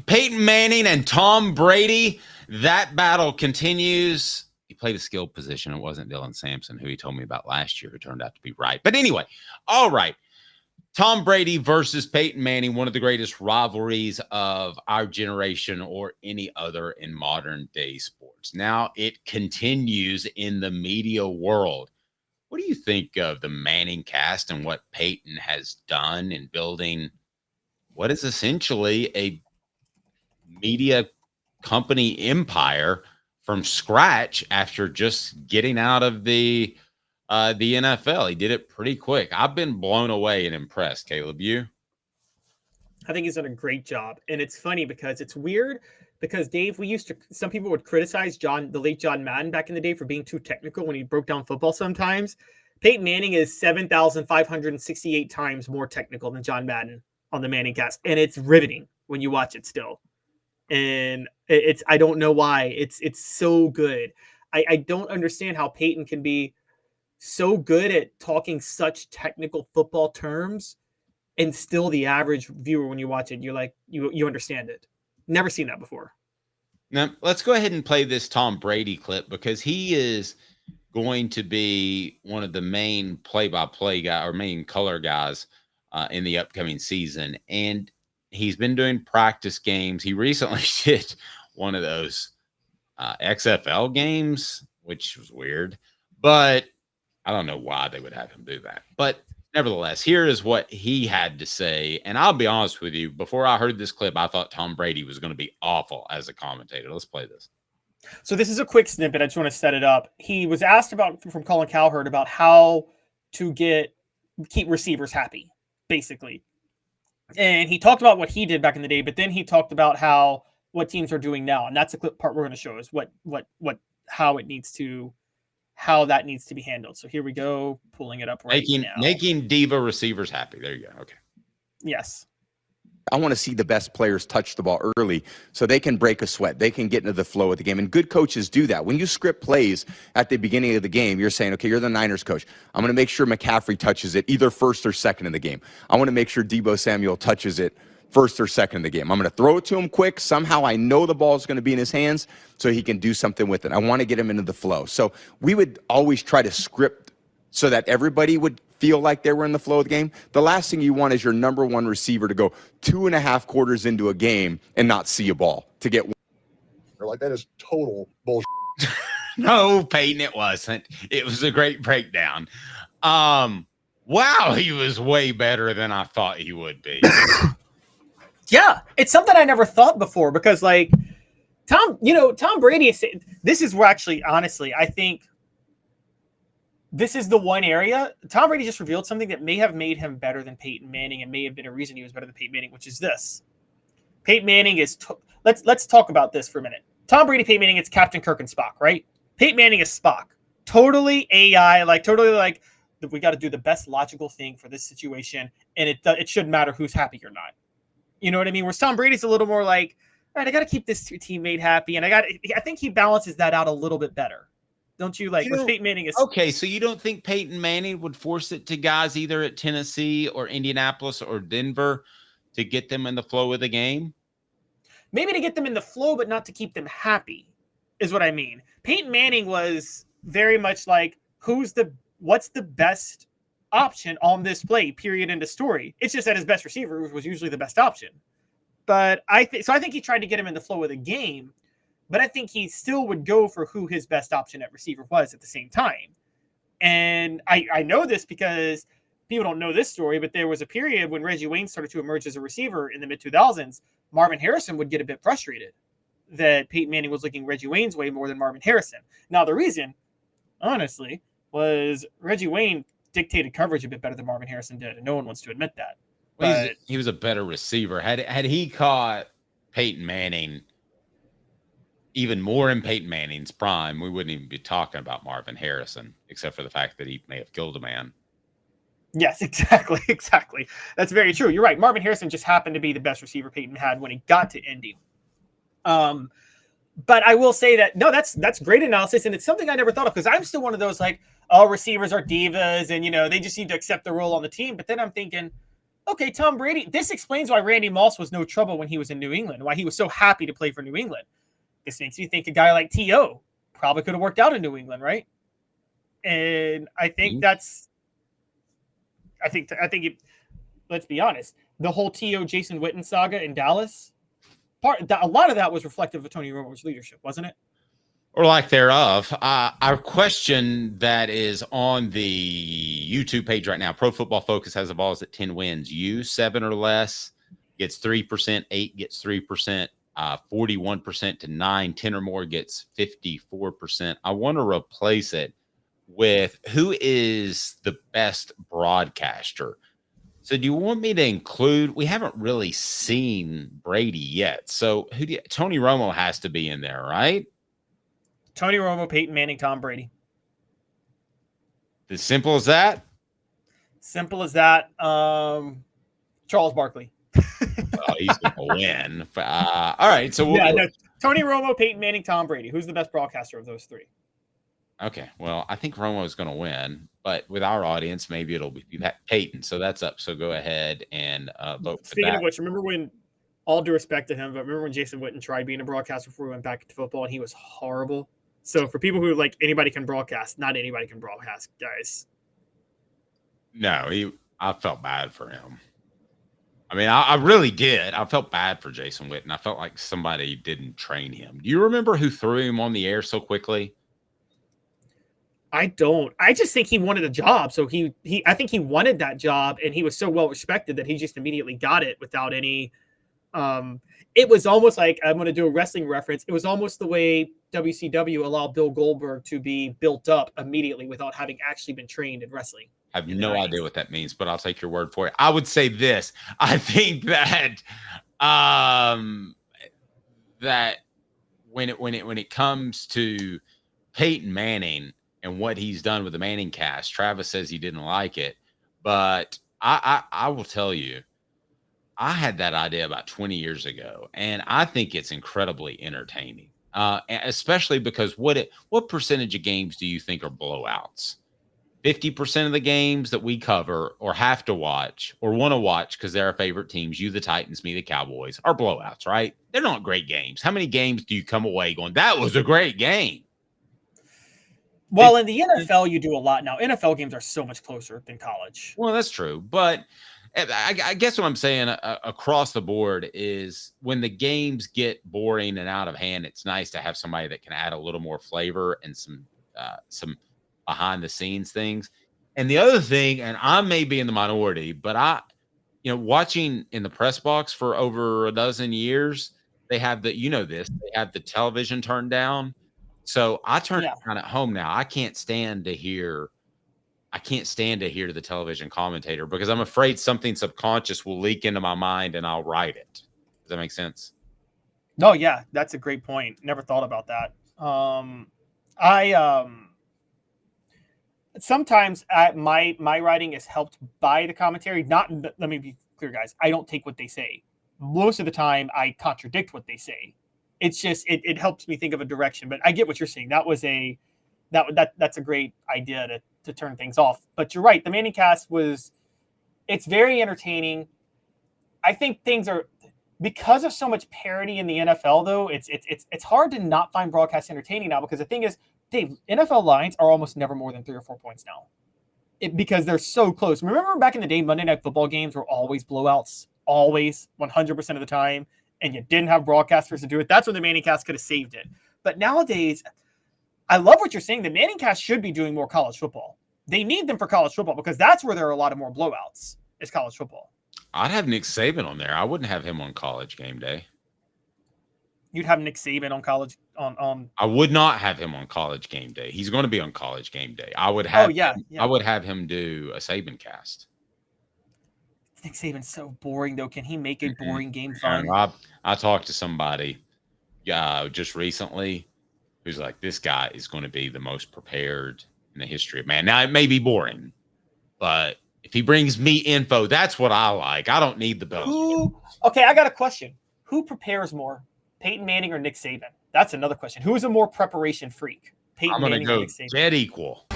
Peyton Manning and Tom Brady, that battle continues. He played a skilled position. It wasn't Dylan Sampson, who he told me about last year, who turned out to be right. But anyway, all right. Tom Brady versus Peyton Manning, one of the greatest rivalries of our generation or any other in modern day sports. Now it continues in the media world. What do you think of the Manning cast and what Peyton has done in building what is essentially a media company empire from scratch after just getting out of the NFL? He did it pretty quick. I've been blown away and impressed. Caleb, you? I think he's done a great job. And it's funny because it's weird because Dave, some people would criticize the late John Madden back in the day for being too technical when he broke down football sometimes. Peyton Manning is 7,568 times more technical than John Madden on the Manning cast. And it's riveting when you watch it still. And I don't know why. It's so good. I don't understand how Peyton can be so good at talking such technical football terms and still the average viewer, when you watch it, you're like, you understand it. Never seen that before. Now, let's go ahead and play this Tom Brady clip because he is going to be one of the main play-by-play guy or main color guys in the upcoming season. And he's been doing practice games. He recently did one of those XFL games, which was weird, but I don't know why they would have him do that. But nevertheless, here is what he had to say. And I'll be honest with you, before I heard this clip, I thought Tom Brady was going to be awful as a commentator. Let's play this. So this is a quick snippet. I just want to set it up. He was asked from Colin Cowherd about how to keep receivers happy, basically. And he talked about what he did back in the day, but then he talked about what teams are doing now. And that's the clip part we're going to show is how that needs to be handled. So here we go, pulling it up now. Making diva receivers happy. There you go. Okay. Yes. I want to see the best players touch the ball early so they can break a sweat. They can get into the flow of the game. And good coaches do that. When you script plays at the beginning of the game, you're saying, okay, you're the Niners coach. I'm going to make sure McCaffrey touches it either first or second in the game. I want to make sure Deebo Samuel touches it first or second in the game. I'm going to throw it to him quick. Somehow I know the ball is going to be in his hands so he can do something with it. I want to get him into the flow. So we would always try to script so that everybody would feel like they were in the flow of the game. The last thing you want is your number one receiver to go 2.5 quarters into a game and not see a ball to get. Like, that is total bullshit. No, Peyton, it wasn't. It was a great breakdown. Wow, he was way better than I thought he would be. Yeah, it's something I never thought before because, like, Tom Brady, this is where actually, honestly, I think this is the one area. Tom Brady just revealed something that may have made him better than Peyton Manning and may have been a reason he was better than Peyton Manning, which is this. Peyton Manning is, let's talk about this for a minute. Tom Brady, Peyton Manning, it's Captain Kirk and Spock, right? Peyton Manning is Spock. Totally AI, we got to do the best logical thing for this situation, and it shouldn't matter who's happy or not. You know what I mean? Whereas Tom Brady's a little more like, all right, I got to keep this teammate happy, and I think he balances that out a little bit better. Don't you like? Peyton Manning is okay. So you don't think Peyton Manning would force it to guys either at Tennessee or Indianapolis or Denver to get them in the flow of the game? Maybe to get them in the flow, but not to keep them happy, is what I mean. Peyton Manning was very much like, what's the best option on this play, period, end of story. It's just that his best receiver was usually the best option. But I think he tried to get him in the flow of the game, but I think he still would go for who his best option at receiver was at the same time. And I know this because people don't know this story, but there was a period when Reggie Wayne started to emerge as a receiver in the mid-2000s. Marvin Harrison would get a bit frustrated that Peyton Manning was looking Reggie Wayne's way more than Marvin Harrison. Now, the reason, honestly, was Reggie Wayne dictated coverage a bit better than Marvin Harrison did, and no one wants to admit that. Well, he was a better receiver. Had he caught Peyton Manning even more in Peyton Manning's prime, we wouldn't even be talking about Marvin Harrison, except for the fact that he may have killed a man. Yes, exactly. That's very true. You're right. Marvin Harrison just happened to be the best receiver Peyton had when he got to Indy. But I will say that, no, that's great analysis, and it's something I never thought of because I'm still one of those like, oh, receivers are divas, and they just need to accept the role on the team. But then I'm thinking, Okay, Tom Brady. This explains why Randy Moss was no trouble when he was in New England, why he was so happy to play for New England. This makes me think a guy like T.O. probably could have worked out in New England, right? And I think that's, I think it, let's be honest, the whole T.O. Jason Witten saga in Dallas, a lot of that was reflective of Tony Romo's leadership, wasn't it? Or lack thereof. Our question that is on the YouTube page right now, Pro Football Focus has the balls at 10 wins. You, 7 or less, gets 3%, 8 gets 3%, 41% to 9, 10 or more gets 54%. I want to replace it with who is the best broadcaster. So do you want me to include, we haven't really seen Brady yet. So Tony Romo has to be in there, right? Tony Romo, Peyton Manning, Tom Brady. As simple as that? Simple as that. Charles Barkley. Oh, he's going to win. All right. So Tony Romo, Peyton Manning, Tom Brady. Who's the best broadcaster of those three? Okay. Well, I think Romo is going to win, but with our audience, maybe it'll be Peyton. So that's up. So go ahead and vote for Speaking that. of which, remember when, all due respect to him, but remember when Jason Witten tried being a broadcaster before he went back to football and he was horrible? So for people who like anybody can broadcast, not anybody can broadcast, guys. No, I felt bad for him. I mean, I really did. I felt bad for Jason Witten. I felt like somebody didn't train him. Do you remember who threw him on the air so quickly? I don't. I just think he wanted a job. So I think he wanted that job, and he was so well respected that he just immediately got it without any. It was almost like, I'm going to do a wrestling reference. It was almost the way WCW allowed Bill Goldberg to be built up immediately without having actually been trained in wrestling. I have no idea what that means, but I'll take your word for it. I would say this. I think that that when it comes to Peyton Manning and what he's done with the Manning cast, Travis says he didn't like it, but I will tell you, I had that idea about 20 years ago, and I think it's incredibly entertaining, especially because what percentage of games do you think are blowouts? 50% of the games that we cover or have to watch or want to watch because they're our favorite teams, you, the Titans, me, the Cowboys, are blowouts, right? They're not great games. How many games do you come away going, that was a great game? Well, in the NFL, you do a lot now. NFL games are so much closer than college. Well, that's true. But I guess what I'm saying across the board is when the games get boring and out of hand, it's nice to have somebody that can add a little more flavor and some behind the scenes things. And the other thing, and I may be in the minority, but watching in the press box for over a dozen years, they have they have the television turned down. So I turn it on at home now. I can't stand to hear the television commentator because I'm afraid something subconscious will leak into my mind and I'll write it. Does that make sense? No, yeah, that's a great point. Never thought about that. Sometimes my writing is helped by the commentary. Let me be clear, guys. I don't take what they say. Most of the time, I contradict what they say. It's just it helps me think of a direction. But I get what you're saying. That's a great idea to turn things off. But you're right. The Manning cast it's very entertaining. I think things are, because of so much parity in the NFL, though, it's hard to not find broadcast entertaining now, because the thing is, Dave, NFL lines are almost never more than 3 or 4 points now, because they're so close. Remember back in the day, Monday Night Football games were always blowouts, always 100% of the time, and you didn't have broadcasters to do it. That's when the Manning cast could have saved it. But nowadays, I love what you're saying. The Manning cast should be doing more college football. They need them for college football because that's where there are a lot of more blowouts, is college football. I'd have Nick Saban on there. I wouldn't have him on College Game Day. You'd have Nick Saban on college on. I would not have him on College Game Day. He's going to be on College Game Day. I would have. I would have him do a Saban cast. Nick Saban's so boring, though. Can he make a boring game fun? I talked to somebody just recently who's like, this guy is going to be the most prepared in the history of man. Now, it may be boring, but if he brings me info, that's what I like. I don't need the bell. Okay, I got a question. Who prepares more, Peyton Manning or Nick Saban? That's another question. Who is a more preparation freak, Peyton Manning or Nick Saban? Dead equal.